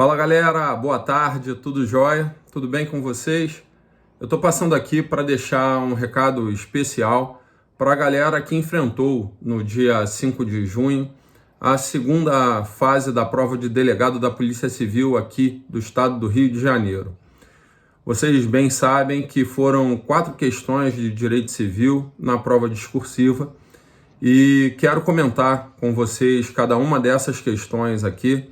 Fala galera, boa tarde, tudo jóia? Tudo bem com vocês? Eu estou passando aqui para deixar um recado especial para a galera que enfrentou no dia 5 de junho a segunda fase da prova de delegado da Polícia Civil aqui do estado do Rio de Janeiro. Vocês bem sabem que foram 4 questões de direito civil na prova discursiva e quero comentar com vocês cada uma dessas questões aqui.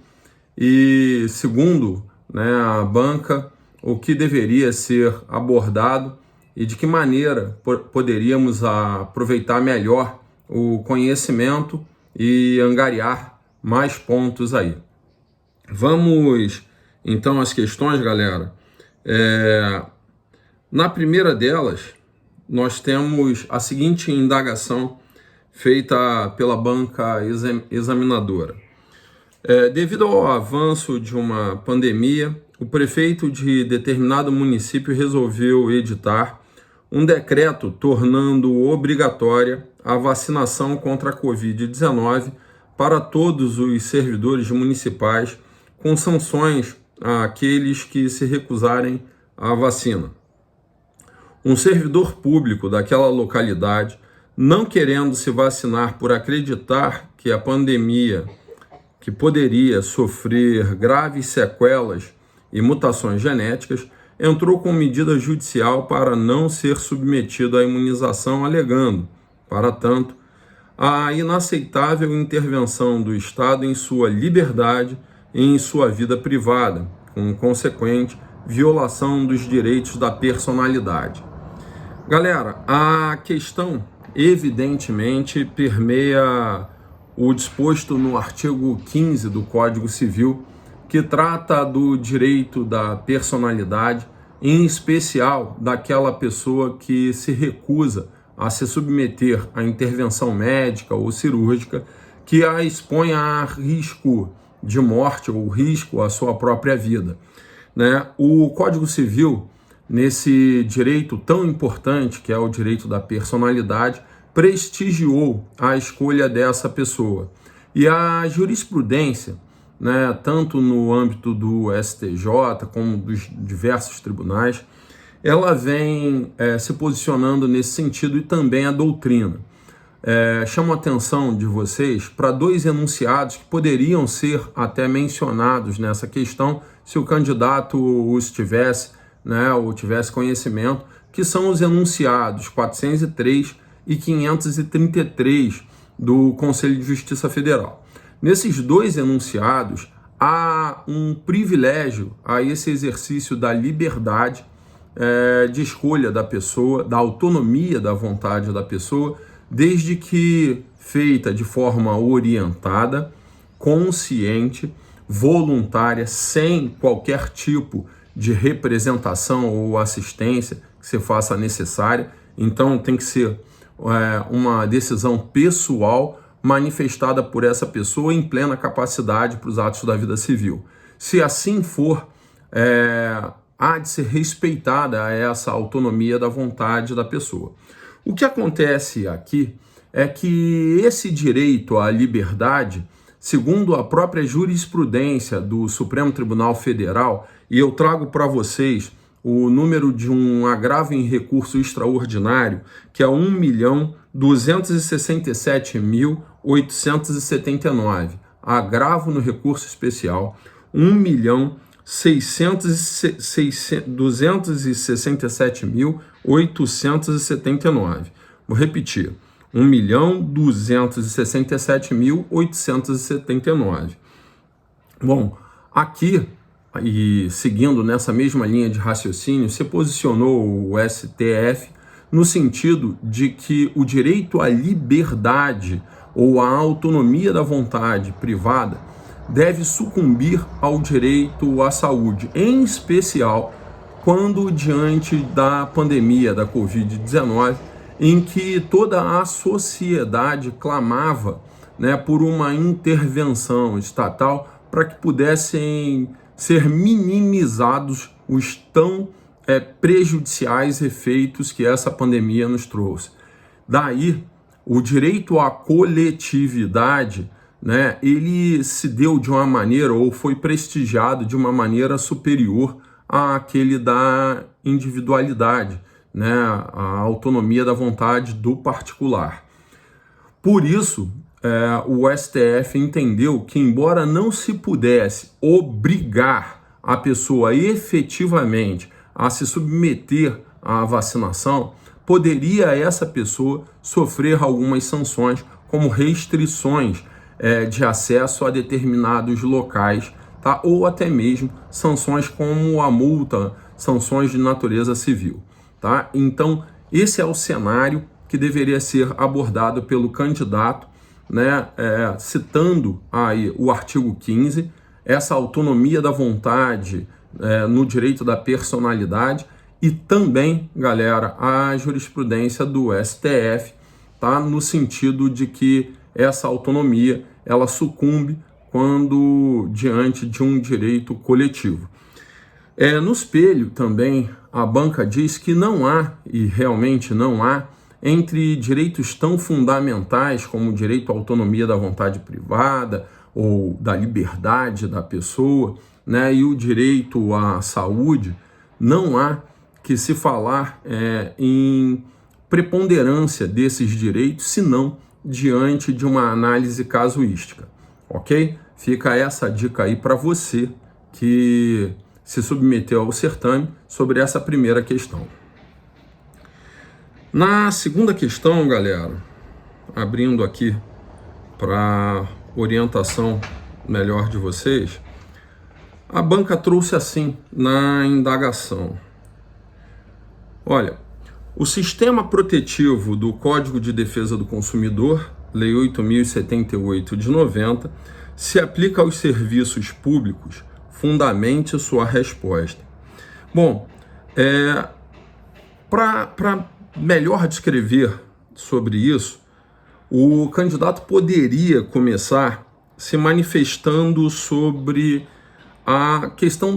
E segundo a banca, o que deveria ser abordado e de que maneira poderíamos aproveitar melhor o conhecimento e angariar mais pontos aí. Vamos então às questões, galera. Na primeira delas, nós temos a seguinte indagação feita pela banca examinadora. Devido ao avanço de uma pandemia, o prefeito de determinado município resolveu editar um decreto tornando obrigatória a vacinação contra a Covid-19 para todos os servidores municipais, com sanções àqueles que se recusarem à vacina. Um servidor público daquela localidade, não querendo se vacinar por acreditar que a pandemia que poderia sofrer graves sequelas e mutações genéticas, entrou com medida judicial para não ser submetido à imunização, alegando, para tanto, a inaceitável intervenção do Estado em sua liberdade e em sua vida privada, com consequente violação dos direitos da personalidade. Galera, a questão evidentemente permeia o disposto no artigo 15 do Código Civil, que trata do direito da personalidade, em especial daquela pessoa que se recusa a se submeter à intervenção médica ou cirúrgica que a expõe a risco de morte ou risco à sua própria vida. O Código Civil, nesse direito tão importante que é o direito da personalidade, prestigiou a escolha dessa pessoa. E a jurisprudência, tanto no âmbito do STJ como dos diversos tribunais, ela vem se posicionando nesse sentido e também a doutrina. Chamo a atenção de vocês para 2 enunciados que poderiam ser até mencionados nessa questão se o candidato os tivesse, ou tivesse conhecimento, que são os enunciados 403 e 533 do Conselho de Justiça Federal. Nesses 2 enunciados, há um privilégio a esse exercício da liberdade de escolha da pessoa, da autonomia da vontade da pessoa, desde que feita de forma orientada, consciente, voluntária, sem qualquer tipo de representação ou assistência que se faça necessária. Então tem que ser uma decisão pessoal manifestada por essa pessoa em plena capacidade para os atos da vida civil. Se assim for, há de ser respeitada essa autonomia da vontade da pessoa. O que acontece aqui é que esse direito à liberdade, segundo a própria jurisprudência do Supremo Tribunal Federal, e eu trago para vocês o número de um agravo em recurso extraordinário, que é 1.267.879. Agravo no recurso especial, 1.267.879. Vou repetir, 1.267.879. Bom, aqui, e seguindo nessa mesma linha de raciocínio, se posicionou o STF no sentido de que o direito à liberdade ou à autonomia da vontade privada deve sucumbir ao direito à saúde, em especial quando diante da pandemia da Covid-19, em que toda a sociedade clamava por uma intervenção estatal para que pudessem ser minimizados os tão prejudiciais efeitos que essa pandemia nos trouxe. Daí, o direito à coletividade né, ele se deu de uma maneira ou foi prestigiado de uma maneira superior àquele da individualidade, né, a autonomia da vontade do particular. Por isso, o STF entendeu que, embora não se pudesse obrigar a pessoa efetivamente a se submeter à vacinação, poderia essa pessoa sofrer algumas sanções, como restrições de acesso a determinados locais, tá? Ou até mesmo sanções como a multa, sanções de natureza civil. Tá? Então, esse é o cenário que deveria ser abordado pelo candidato, né, citando aí o artigo 15, essa autonomia da vontade no direito da personalidade e também, galera, a jurisprudência do STF, tá, no sentido de que essa autonomia ela sucumbe quando diante de um direito coletivo. No espelho também a banca diz que não há, e realmente não há, entre direitos tão fundamentais como o direito à autonomia da vontade privada ou da liberdade da pessoa, né, e o direito à saúde, não há que se falar em preponderância desses direitos, senão diante de uma análise casuística, ok? Fica essa dica aí para você que se submeteu ao certame sobre essa primeira questão. Na segunda questão, galera, abrindo aqui para orientação melhor de vocês, a banca trouxe assim na indagação. Olha, o sistema protetivo do Código de Defesa do Consumidor, Lei 8.078 de 90, se aplica aos serviços públicos. Fundamente sua resposta. Bom, para melhor descrever sobre isso, o candidato poderia começar se manifestando sobre a questão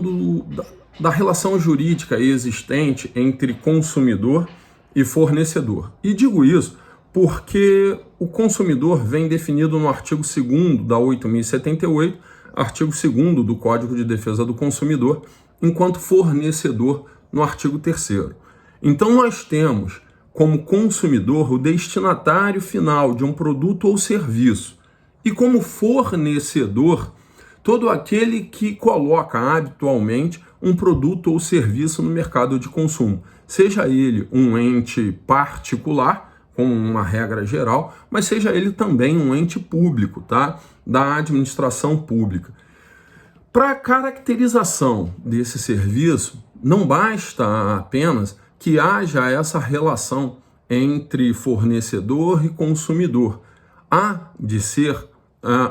da relação jurídica existente entre consumidor e fornecedor. E digo isso porque o consumidor vem definido no artigo 2º da 8.078, artigo 2º do Código de Defesa do Consumidor, enquanto fornecedor no artigo 3º. Então nós temos como consumidor o destinatário final de um produto ou serviço e como fornecedor todo aquele que coloca habitualmente um produto ou serviço no mercado de consumo, seja ele um ente particular, como uma regra geral, mas seja ele também um ente público, tá? Da administração pública. Para a caracterização desse serviço, não basta apenas que haja essa relação entre fornecedor e consumidor. Há de ser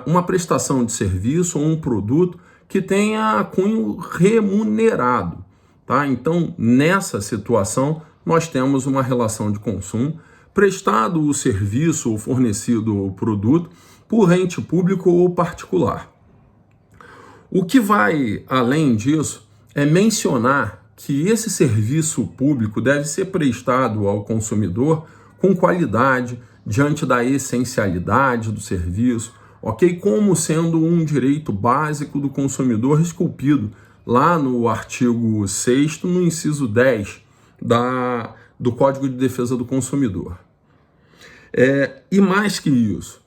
uma prestação de serviço ou um produto que tenha cunho remunerado, tá? Então, nessa situação, nós temos uma relação de consumo, prestado o serviço ou fornecido o produto por ente público ou particular. O que vai além disso é mencionar que esse serviço público deve ser prestado ao consumidor com qualidade, diante da essencialidade do serviço, ok? Como sendo um direito básico do consumidor esculpido lá no artigo 6º, no inciso 10 do Código de Defesa do Consumidor. E mais que isso,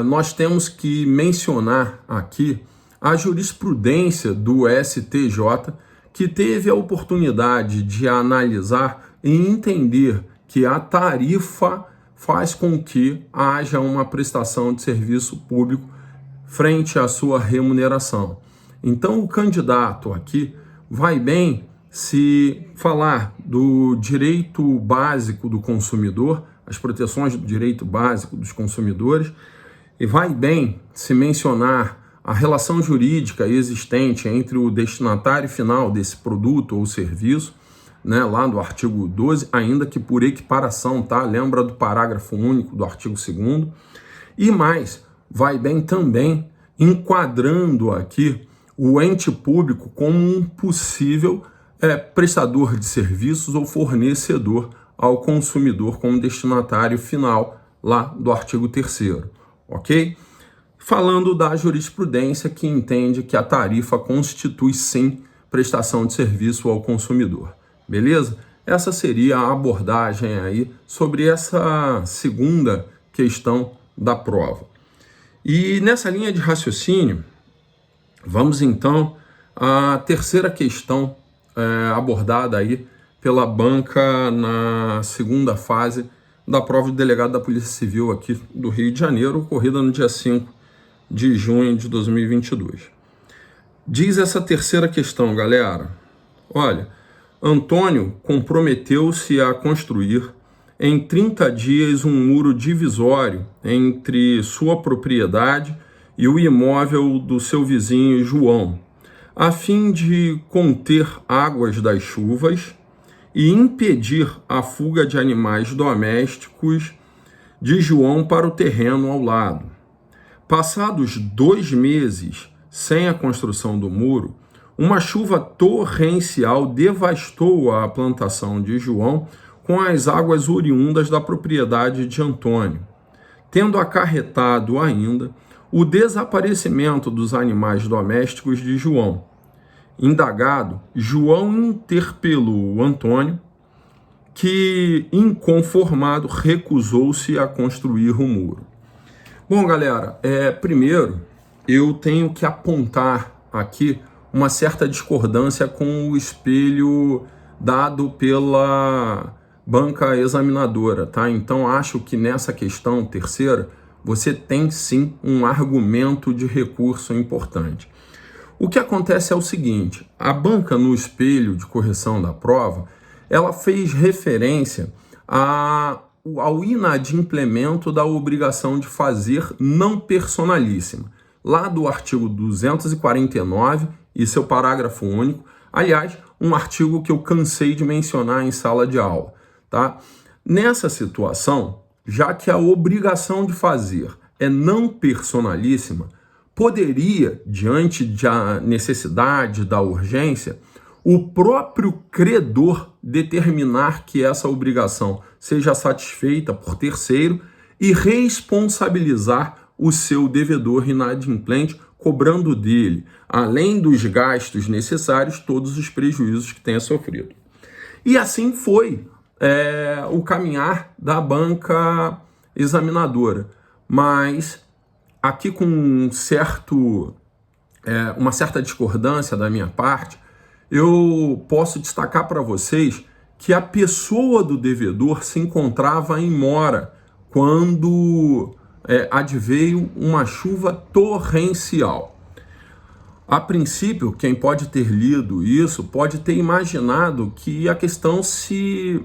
nós temos que mencionar aqui a jurisprudência do STJ, que teve a oportunidade de analisar e entender que a tarifa faz com que haja uma prestação de serviço público frente à sua remuneração. Então, o candidato aqui vai bem se falar do direito básico do consumidor, as proteções do direito básico dos consumidores, e vai bem se mencionar a relação jurídica existente entre o destinatário final desse produto ou serviço, né, lá do artigo 12, ainda que por equiparação, tá? Lembra do parágrafo único do artigo 2º. E mais, vai bem também enquadrando aqui o ente público como um possível prestador de serviços ou fornecedor ao consumidor como destinatário final lá do artigo 3º, ok? falando da jurisprudência que entende que a tarifa constitui sim prestação de serviço ao consumidor. Beleza? Essa seria a abordagem aí sobre essa segunda questão da prova. E nessa linha de raciocínio, vamos então à terceira questão abordada aí pela banca na segunda fase da prova de delegado da Polícia Civil aqui do Rio de Janeiro, ocorrida no dia 5 de junho de 2022. Diz essa terceira questão, galera. Olha, Antônio comprometeu-se a construir em 30 dias um muro divisório entre sua propriedade e o imóvel do seu vizinho João, a fim de conter águas das chuvas e impedir a fuga de animais domésticos de João para o terreno ao lado. Passados 2 meses sem a construção do muro, uma chuva torrencial devastou a plantação de João com as águas oriundas da propriedade de Antônio, tendo acarretado ainda o desaparecimento dos animais domésticos de João. Indagado, João interpelou Antônio, que, inconformado, recusou-se a construir o muro. Bom, galera, primeiro eu tenho que apontar aqui uma certa discordância com o espelho dado pela banca examinadora, tá? Então acho que nessa questão terceira você tem sim um argumento de recurso importante. O que acontece é o seguinte: a banca no espelho de correção da prova, ela fez referência ao inadimplemento da obrigação de fazer não personalíssima, lá do artigo 249 e seu parágrafo único, aliás, um artigo que eu cansei de mencionar em sala de aula, tá? Nessa situação, já que a obrigação de fazer é não personalíssima, poderia, diante da necessidade, da urgência, o próprio credor determinar que essa obrigação seja satisfeita por terceiro e responsabilizar o seu devedor inadimplente, cobrando dele, além dos gastos necessários, todos os prejuízos que tenha sofrido. E assim foi o caminhar da banca examinadora. Mas aqui com uma certa discordância da minha parte, eu posso destacar para vocês que a pessoa do devedor se encontrava em mora quando adveio uma chuva torrencial. A princípio, quem pode ter lido isso pode ter imaginado que a questão se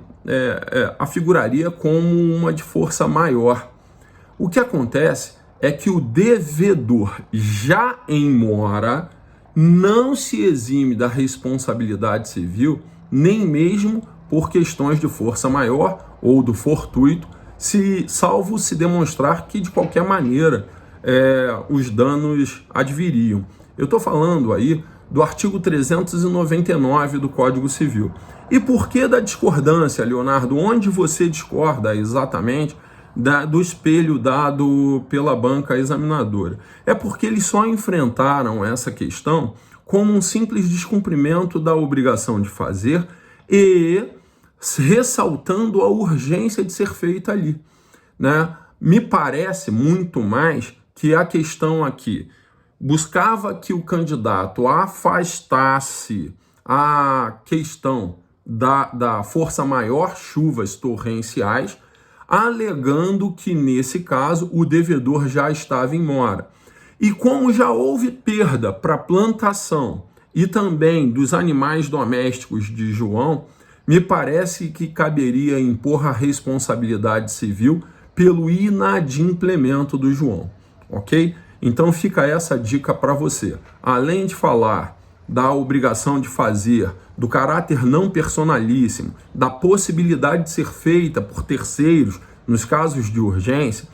afiguraria como uma de força maior. O que acontece é que o devedor, já em mora, não se exime da responsabilidade civil, nem mesmo por questões de força maior ou do fortuito, salvo se demonstrar que, de qualquer maneira, os danos adviriam. Eu estou falando aí do artigo 399 do Código Civil. E por que da discordância, Leonardo? Onde você discorda exatamente do espelho dado pela banca examinadora? É porque eles só enfrentaram essa questão como um simples descumprimento da obrigação de fazer e ressaltando a urgência de ser feita ali, né? Me parece muito mais que a questão aqui buscava que o candidato afastasse a questão da força maior, chuvas torrenciais, alegando que, nesse caso, o devedor já estava em mora. E como já houve perda para a plantação e também dos animais domésticos de João, me parece que caberia impor a responsabilidade civil pelo inadimplemento do João, ok? Então fica essa dica para você. Além de falar da obrigação de fazer, do caráter não personalíssimo, da possibilidade de ser feita por terceiros nos casos de urgência,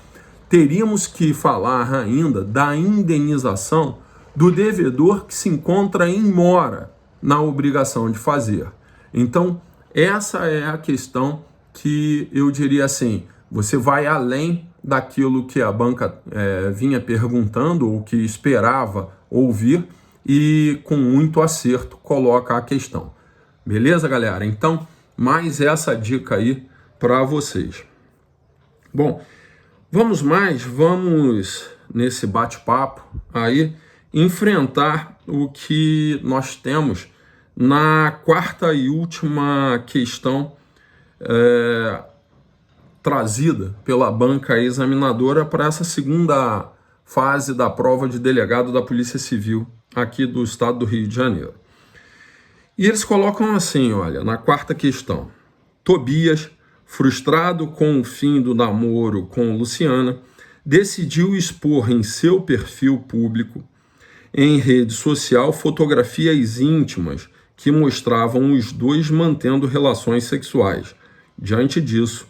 teríamos que falar ainda da indenização do devedor que se encontra em mora na obrigação de fazer. Então, essa é a questão que eu diria assim, você vai além daquilo que a banca vinha perguntando ou que esperava ouvir e com muito acerto coloca a questão. Beleza, galera? Então, mais essa dica aí para vocês. Bom, vamos nesse bate-papo aí enfrentar o que nós temos na quarta e última questão trazida pela banca examinadora para essa segunda fase da prova de delegado da Polícia Civil aqui do estado do Rio de Janeiro. E eles colocam assim, olha, na quarta questão: Tobias, frustrado com o fim do namoro com Luciana, decidiu expor em seu perfil público, em rede social, fotografias íntimas que mostravam os dois mantendo relações sexuais. Diante disso,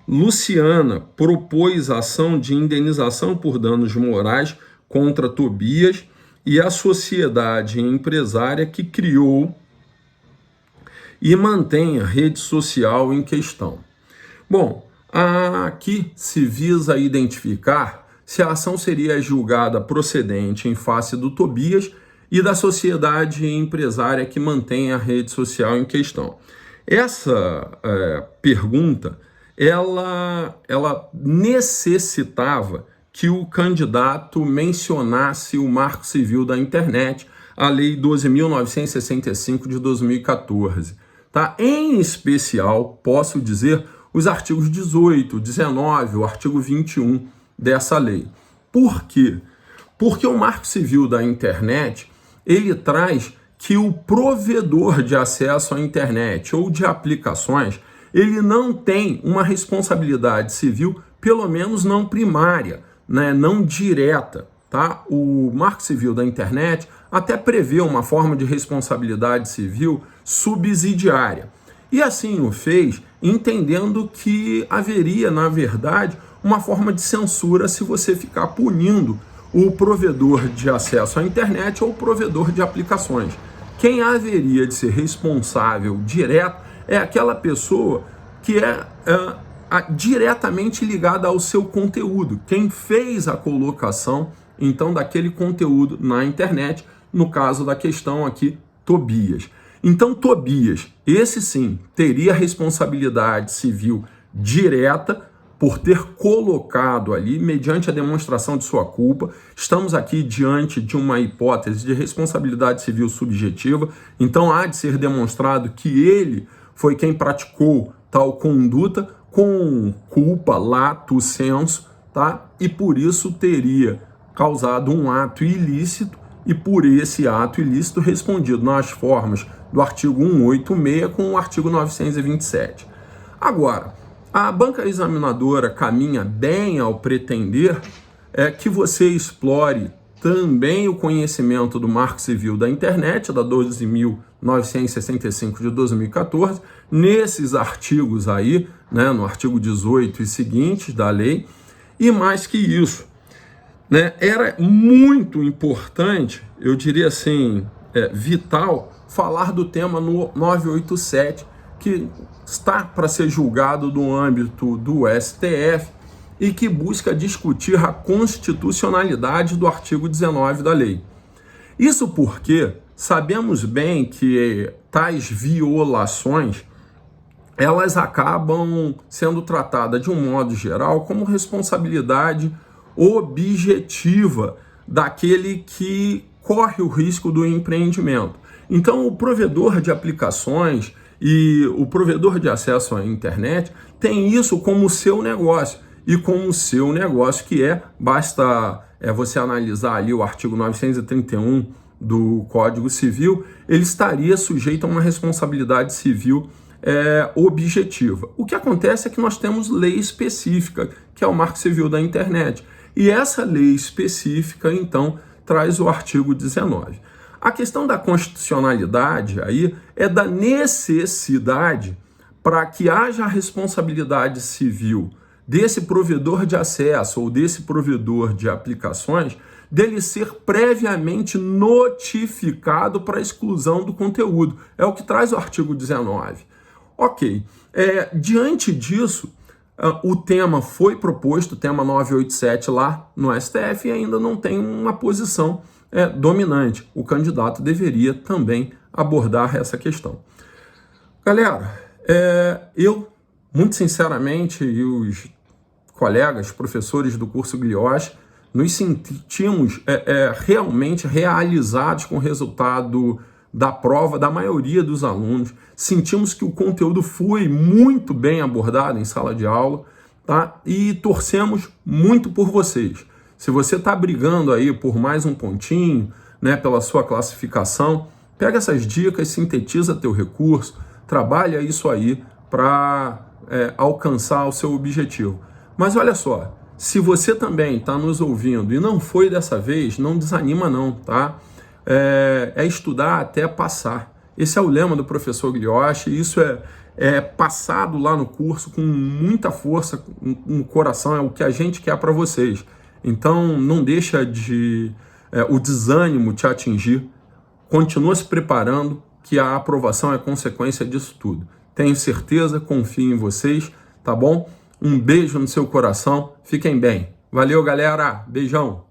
Luciana propôs ação de indenização por danos morais contra Tobias e a sociedade empresária que criou e mantém a rede social em questão. Bom, aqui se visa identificar se a ação seria julgada procedente em face do Tobias e da sociedade empresária que mantém a rede social em questão. Essa pergunta, ela necessitava que o candidato mencionasse o Marco Civil da Internet, a Lei 12.965 de 2014. Tá? Em especial, posso dizer, os artigos 18, 19, o artigo 21 dessa lei. Por quê? Porque o Marco Civil da Internet, ele traz que o provedor de acesso à internet ou de aplicações, ele não tem uma responsabilidade civil, pelo menos não primária, né, não direta. Tá? O Marco Civil da Internet até prevê uma forma de responsabilidade civil subsidiária. E assim o fez, entendendo que haveria, na verdade, uma forma de censura se você ficar punindo o provedor de acesso à internet ou o provedor de aplicações. Quem haveria de ser responsável direto é aquela pessoa que é diretamente ligada ao seu conteúdo, quem fez a colocação, então, daquele conteúdo na internet, no caso da questão aqui, Tobias. Então, Tobias, esse sim, teria responsabilidade civil direta por ter colocado ali, mediante a demonstração de sua culpa. Estamos aqui diante de uma hipótese de responsabilidade civil subjetiva, então há de ser demonstrado que ele foi quem praticou tal conduta com culpa, lato sensu, tá? E por isso teria causado um ato ilícito e por esse ato ilícito respondido nas formas do artigo 186 com o artigo 927. Agora, a banca examinadora caminha bem ao pretender que você explore também o conhecimento do Marco Civil da Internet, da 12.965 de 2014, nesses artigos aí, né, no artigo 18 e seguintes da lei, e mais que isso, né, era muito importante, eu diria assim, vital, falar do tema no 987, que está para ser julgado no âmbito do STF e que busca discutir a constitucionalidade do artigo 19 da lei. Isso porque sabemos bem que tais violações, elas acabam sendo tratadas de um modo geral como responsabilidade objetiva daquele que corre o risco do empreendimento. Então, o provedor de aplicações e o provedor de acesso à internet tem isso como seu negócio. E como seu negócio basta você analisar ali o artigo 931 do Código Civil, ele estaria sujeito a uma responsabilidade civil objetiva. O que acontece é que nós temos lei específica, que é o Marco Civil da Internet. E essa lei específica, então, traz o artigo 19. A questão da constitucionalidade aí é da necessidade para que haja responsabilidade civil desse provedor de acesso ou desse provedor de aplicações, dele ser previamente notificado para a exclusão do conteúdo. É o que traz o artigo 19. Ok. Diante disso, O tema foi proposto, o tema 987 lá no STF, e ainda não tem uma posição dominante. O candidato deveria também abordar essa questão. Galera, eu, muito sinceramente, e os colegas, professores do curso Guilhoche, nos sentimos realmente realizados com o resultado da prova da maioria dos alunos. Sentimos que o conteúdo foi muito bem abordado em sala de aula, tá? E torcemos muito por vocês. Se você está brigando aí por mais um pontinho, né, pela sua classificação, pega essas dicas, sintetiza teu recurso, trabalha isso aí para alcançar o seu objetivo. Mas olha só, se você também está nos ouvindo e não foi dessa vez, não desanima não, tá? É estudar até passar. Esse é o lema do professor Guilhoche, e isso é passado lá no curso com muita força no coração, é o que a gente quer para vocês. Então não deixa o desânimo te atingir, continua se preparando, que a aprovação é consequência disso tudo. Tenho certeza, confio em vocês, tá bom? Um beijo no seu coração, fiquem bem. Valeu, galera, beijão!